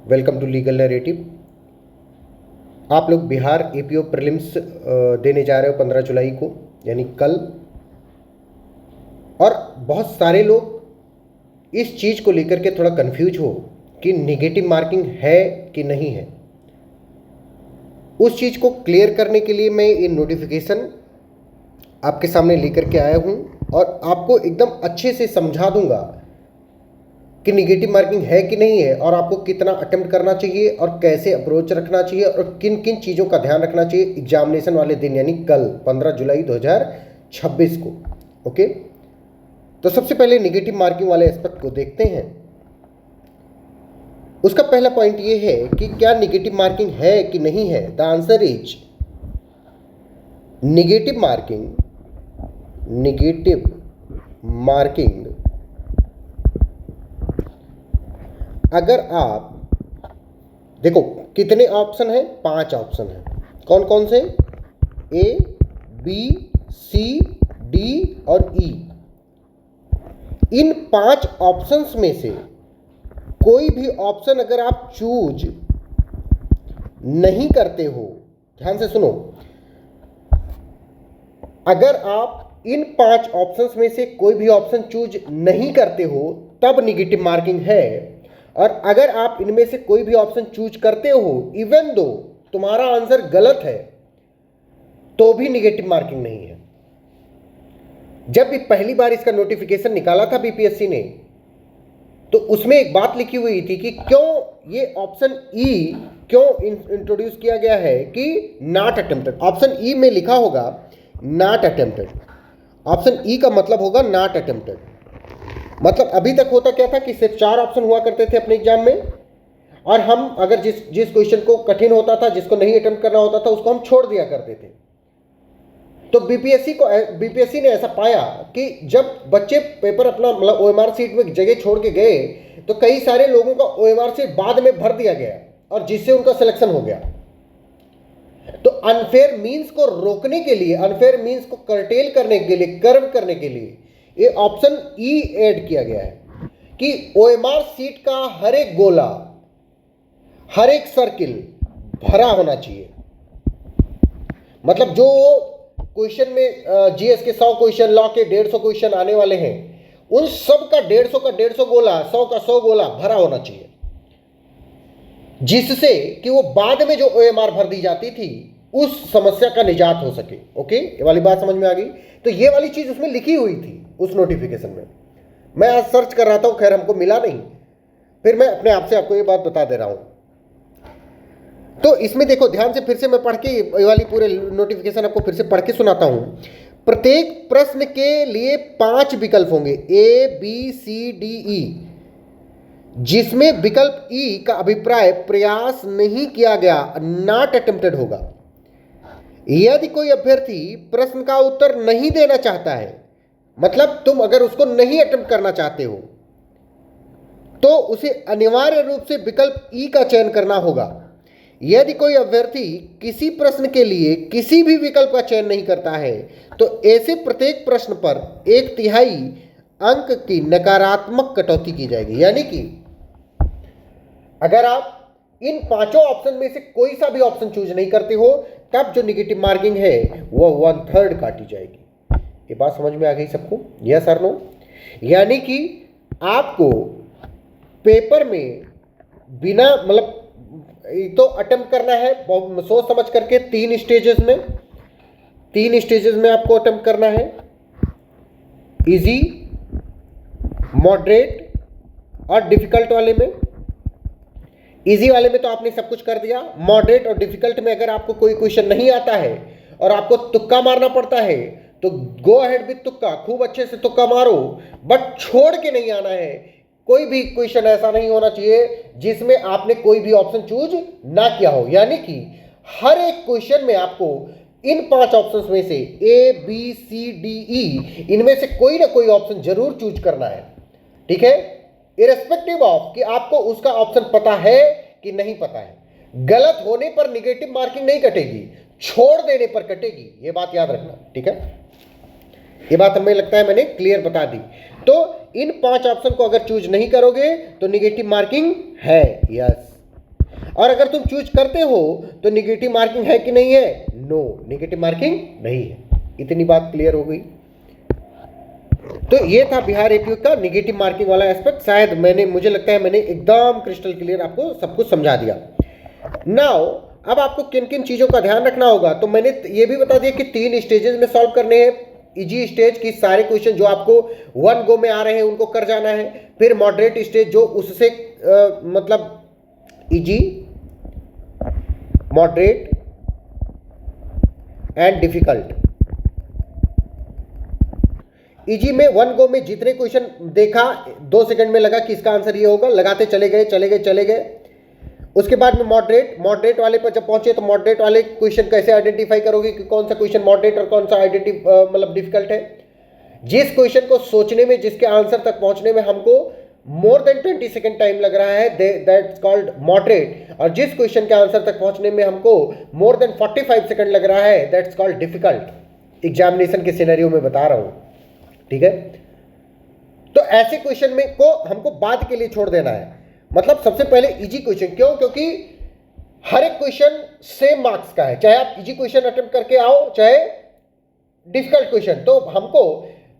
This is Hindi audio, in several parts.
Welcome to legal narrative. आप लोग बिहार एपीओ प्रीलिम्स देने जा रहे हो 15 जुलाई को, यानी कल। और बहुत सारे लोग इस चीज़ को लेकर के थोड़ा कंफ्यूज हो कि निगेटिव मार्किंग है कि नहीं है। उस चीज़ को क्लियर करने के लिए मैं ये नोटिफिकेशन आपके सामने लेकर के आया हूँ और आपको एकदम अच्छे से समझा दूंगा कि निगेटिव मार्किंग है कि नहीं है, और आपको कितना अटेम्प्ट करना चाहिए और कैसे अप्रोच रखना चाहिए और किन किन चीज़ों का ध्यान रखना चाहिए एग्जामिनेशन वाले दिन, यानी कल 15 जुलाई 2026 को। ओके, तो सबसे पहले निगेटिव मार्किंग वाले एस्पेक्ट को देखते हैं। उसका पहला पॉइंट ये है कि क्या निगेटिव मार्किंग है कि नहीं है। The answer is negative marking अगर आप देखो कितने ऑप्शन है, 5 ऑप्शन है। कौन कौन से? ए, बी, सी, डी और ई। इन 5 ऑप्शंस में से कोई भी ऑप्शन अगर आप चूज नहीं करते हो, ध्यान से सुनो, अगर आप इन 5 ऑप्शंस में से कोई भी ऑप्शन चूज नहीं करते हो तब निगेटिव मार्किंग है। और अगर आप इनमें से कोई भी ऑप्शन चूज करते हो इवन दो तुम्हारा आंसर गलत है तो भी निगेटिव मार्किंग नहीं है। जब भी पहली बार इसका नोटिफिकेशन निकाला था बीपीएससी ने, तो उसमें एक बात लिखी हुई थी कि क्यों ये ऑप्शन ई क्यों इंट्रोड्यूस किया गया है कि नॉट अटेम्प्टेड। ऑप्शन ई में लिखा होगा नॉट अटेम्प्टेड। ऑप्शन ई का मतलब होगा नॉट अटेम्प्टेड। मतलब अभी तक होता क्या था कि सिर्फ 4 ऑप्शन हुआ करते थे अपने एग्जाम में, और हम अगर जिस क्वेश्चन को कठिन होता था, जिसको नहीं अटेम्प्ट करना होता था, उसको हम छोड़ दिया करते थे। तो बीपीएससी ने ऐसा पाया कि जब बच्चे पेपर अपना मतलब ओएमआर सीट में जगह छोड़ के गए तो कई सारे लोगों का ओएमआर सीट बाद में भर दिया गया और जिससे उनका सिलेक्शन हो गया। तो अनफेयर मीन्स को रोकने के लिए, अनफेयर मीन्स को कर्टेल करने के लिए, कर्व करने के लिए ये ऑप्शन ई ऐड किया गया है कि ओएमआर सीट का हर एक गोला, हर एक सर्किल भरा होना चाहिए। मतलब जो क्वेश्चन में जीएस के 100 क्वेश्चन, लॉ के 150 क्वेश्चन आने वाले हैं, उन सब का 150 गोला, 100 का 100 गोला भरा होना चाहिए, जिससे कि वो बाद में जो ओएमआर भर दी जाती थी उस समस्या का निजात हो सके। ओके, ये वाली बात समझ में आ गई। तो ये वाली चीज उसमें लिखी हुई थी उस नोटिफिकेशन में। मैं आज सर्च कर रहा था, खैर हमको मिला नहीं, फिर मैं अपने आप से आपको ये बात बता दे रहा हूं। तो इसमें देखो ध्यान से, फिर से मैं पढ़ के ये वाली पूरे नोटिफिकेशन आपको फिर से पढ़ के सुनाता हूं। प्रत्येक प्रश्न के लिए 5 विकल्प होंगे, ए, बी, सी, डी, ई, जिसमें विकल्प ई का अभिप्राय प्रयास नहीं किया गया, नॉट अटेम्प्टेड होगा। यदि कोई अभ्यर्थी प्रश्न का उत्तर नहीं देना चाहता है, मतलब तुम अगर उसको नहीं अटेम्प्ट करना चाहते हो, तो उसे अनिवार्य रूप से विकल्प ई का चयन करना होगा। यदि कोई अभ्यर्थी किसी प्रश्न के लिए किसी भी विकल्प का चयन नहीं करता है तो ऐसे प्रत्येक प्रश्न पर 1/3 अंक की नकारात्मक कटौती की जाएगी। यानी कि अगर आप इन 5 ऑप्शन में से कोई सा भी ऑप्शन चूज नहीं करते हो तब जो निगेटिव मार्किंग है वह 1/3 काटी जाएगी। ये बात समझ में आ गई सबको? यस और नो? यानी कि आपको पेपर में बिना मतलब तो अटेम्प्ट करना है सोच समझ करके 3 स्टेजेस में आपको अटेम्प्ट करना है। इजी, मॉडरेट और डिफिकल्ट वाले में। इजी वाले में तो आपने सब कुछ कर दिया। मॉडरेट और डिफिकल्ट में अगर आपको कोई क्वेश्चन नहीं आता है और आपको तुक्का मारना पड़ता है तो गो अहेड विद तुक्का, खूब अच्छे से तुक्का मारो, बट छोड़ के नहीं आना है। कोई भी क्वेश्चन ऐसा नहीं होना चाहिए जिसमें आपने कोई भी ऑप्शन चूज ना किया हो। यानी कि हर एक क्वेश्चन में आपको इन 5 ऑप्शंस में से ए, बी, सी, डी, ई, इनमें से कोई ना कोई ऑप्शन जरूर चूज करना है। ठीक है, इरेस्पेक्टिव ऑफ कि आपको उसका ऑप्शन पता है कि नहीं पता है। गलत होने पर निगेटिव मार्किंग नहीं कटेगी, छोड़ देने पर कटेगी। ये बात याद रखना। ठीक है, ये बात हमें लगता है मैंने क्लियर बता दी। तो इन 5 ऑप्शन को अगर चूज नहीं करोगे तो निगेटिव मार्किंग है। यस, और अगर तुम चूज करते हो तो निगेटिव मार्किंग है कि नहीं है? नो, निगेटिव मार्किंग नहीं है। इतनी बात क्लियर हो गई। तो ये था बिहार एपीयू का निगेटिव मार्किंग वाला एस्पेक्ट। शायद मुझे लगता है मैंने एकदम क्रिस्टल क्लियर आपको सब कुछ समझा दिया। नाउ अब आपको किन किन चीज़ों का ध्यान रखना होगा, तो मैंने ये भी बता दिया कि 3 स्टेजेस में सॉल्व करने हैं। इजी स्टेज की सारे क्वेश्चन जो आपको 1 गो में आ रहे हैं उनको कर जाना है। फिर मॉडरेट स्टेज जो उससे मतलब easy, moderate and difficult. Easy में 1 गो में जितने क्वेश्चन देखा 2 सेकंड में लगा कि इसका आंसर ये होगा, लगाते चले गए। उसके बाद में मॉडरेट वाले पर जब पहुंचे तो मॉडरेट वाले क्वेश्चन कैसे आइडेंटिफाई करोगे कि कौन सा क्वेश्चन मॉडरेट और कौन सा मतलब डिफिकल्ट है। जिस क्वेश्चन को सोचने में, जिसके आंसर तक पहुंचने में हमको मोर देन 20 सेकेंड टाइम लग रहा है, दैट्स कॉल्ड मॉडरेट। और जिस क्वेश्चन के आंसर तक पहुंचने में हमको मोर देन 45 सेकेंड लग रहा है, दैट्स कॉल्ड डिफिकल्ट। एग्जामिनेशन के सिनेरियो में बता रहा हूं, ठीक है। तो ऐसे क्वेश्चन में को हमको बाद के लिए छोड़ देना है। मतलब सबसे पहले इजी क्वेश्चन, क्यों? क्योंकि हर एक क्वेश्चन सेम मार्क्स का है, चाहे आप इजी क्वेश्चन अटेम्प्ट करके आओ चाहे डिफिकल्ट क्वेश्चन। तो हमको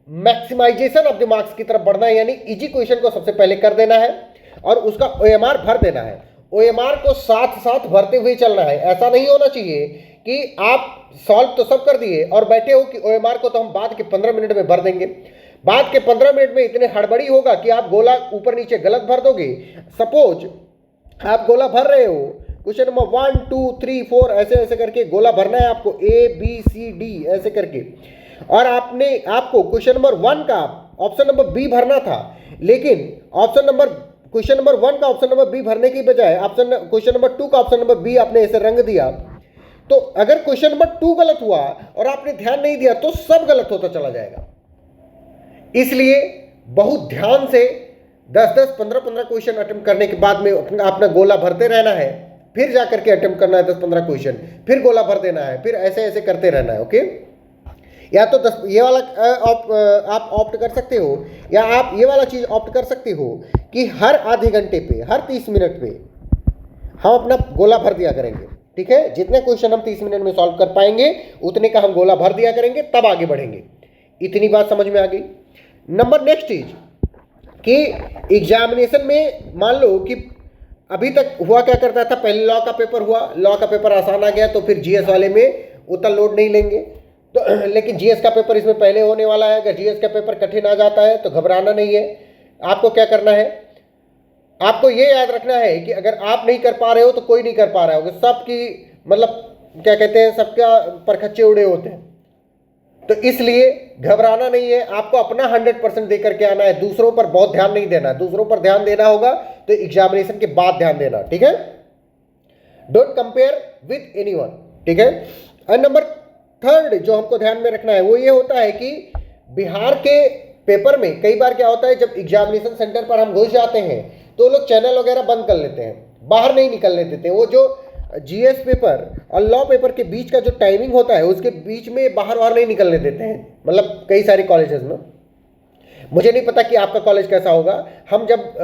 मैक्सिमाइजेशन ऑफ द मार्क्स की तरफ बढ़ना है, यानी इजी क्वेश्चन को सबसे पहले कर देना है और उसका ओएमआर भर देना है। ओएमआर को साथ साथ भरते हुए चलना है। ऐसा नहीं होना चाहिए कि आप सॉल्व तो सब कर दिए और बैठे हो कि ओएमआर को तो हम बाद के 15 मिनट में भर देंगे। बाद के 15 मिनट में इतने हड़बड़ी होगा कि आप गोला ऊपर नीचे गलत भर दोगे। सपोज आप गोला भर रहे हो, क्वेश्चन नंबर 1 2 3 4 ऐसे ऐसे करके गोला भरना है आपको, ABCD ऐसे करके। और आपको क्वेश्चन नंबर 1 का ऑप्शन नंबर बी भरना था, लेकिन क्वेश्चन नंबर 1 का ऑप्शन नंबर बी भरने की बजाय क्वेश्चन नंबर 2 का ऑप्शन नंबर बी आपने ऐसे रंग दिया। तो अगर क्वेश्चन नंबर 2 गलत हुआ और आपने ध्यान नहीं दिया तो सब गलत होता चला जाएगा। इसलिए बहुत ध्यान से 10-10 15-15 क्वेश्चन अटेम्प्ट करने के बाद में अपना गोला भरते रहना है। फिर जाकर के अटेम्प्ट करना है 10-15 क्वेश्चन, फिर गोला भर देना है, फिर ऐसे ऐसे करते रहना है। ओके, या तो 10 ये वाला आप ऑप्ट कर सकते हो, या आप ये वाला चीज़ ऑप्ट कर सकते हो कि हर आधे घंटे पे, हर 30 मिनट पे हम अपना गोला भर दिया करेंगे। ठीक है, जितने क्वेश्चन हम 30 मिनट में सॉल्व कर पाएंगे उतने का हम गोला भर दिया करेंगे, तब आगे बढ़ेंगे। इतनी बात समझ में आ गई। नंबर नेक्स्ट चीज कि एग्जामिनेशन में मान लो कि अभी तक हुआ क्या करता था, पहले लॉ का पेपर हुआ, लॉ का पेपर आसान आ गया तो फिर जीएस वाले में उतना लोड नहीं लेंगे। तो लेकिन जीएस का पेपर इसमें पहले होने वाला है। अगर जीएस का पेपर कठिन आ जाता है तो घबराना नहीं है। आपको क्या करना है, आपको ये याद रखना है कि अगर आप नहीं कर पा रहे हो तो कोई नहीं कर पा रहा होगा। सबकी मतलब क्या कहते हैं, सबका परखच्चे उड़े होते हैं। तो इसलिए घबराना नहीं है, आपको अपना 100% दे करके आना है। दूसरों पर बहुत ध्यान नहीं देना। दूसरों पर ध्यान देना होगा तो एग्जामिनेशन के बाद ध्यान देना। ठीक है, डोंट कंपेयर विद एनीवन। ठीक है। और नंबर 3 जो हमको ध्यान में रखना है वो ये होता है कि बिहार के पेपर में कई बार क्या होता है, जब एग्जामिनेशन सेंटर पर हम घुस जाते हैं तो लोग चैनल वगैरह बंद कर लेते हैं, बाहर नहीं निकलने देते। वो जो जीएस पेपर और लॉ पेपर के बीच का जो टाइमिंग होता है उसके बीच में बाहर नहीं निकलने देते हैं, मतलब कई सारे कॉलेजेस में। मुझे नहीं पता कि आपका कॉलेज कैसा होगा। हम जब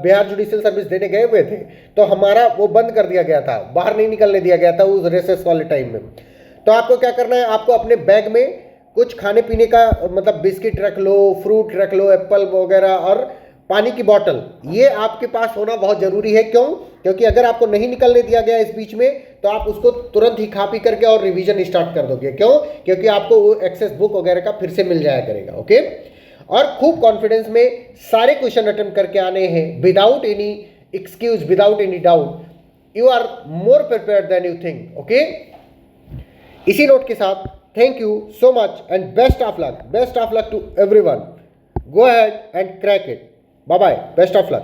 बिहार जुडिशियल सर्विस देने गए हुए थे तो हमारा वो बंद कर दिया गया था, बाहर नहीं निकलने दिया गया था उस रेसेस वाले टाइम में। तो आपको क्या करना है, आपको अपने बैग में कुछ खाने पीने का मतलब बिस्किट रख लो, फ्रूट रख लो, एप्पल वगैरह और पानी की बोतल, ये आपके पास होना बहुत ज़रूरी है। क्यों? क्योंकि अगर आपको नहीं निकलने दिया गया इस बीच में तो आप उसको तुरंत ही खा पी करके और रिवीजन स्टार्ट कर दोगे। क्यों? क्योंकि आपको वो एक्सेस बुक वगैरह का फिर से मिल जाया करेगा। ओके, और खूब कॉन्फिडेंस में सारे क्वेश्चन अटेम्प्ट करके आने हैं, without any excuse, without any doubt. You are more prepared than you think. Okay, इसी नोट के साथ thank you so much and best of luck to everyone. Go ahead and crack it. Bye bye. Best of luck.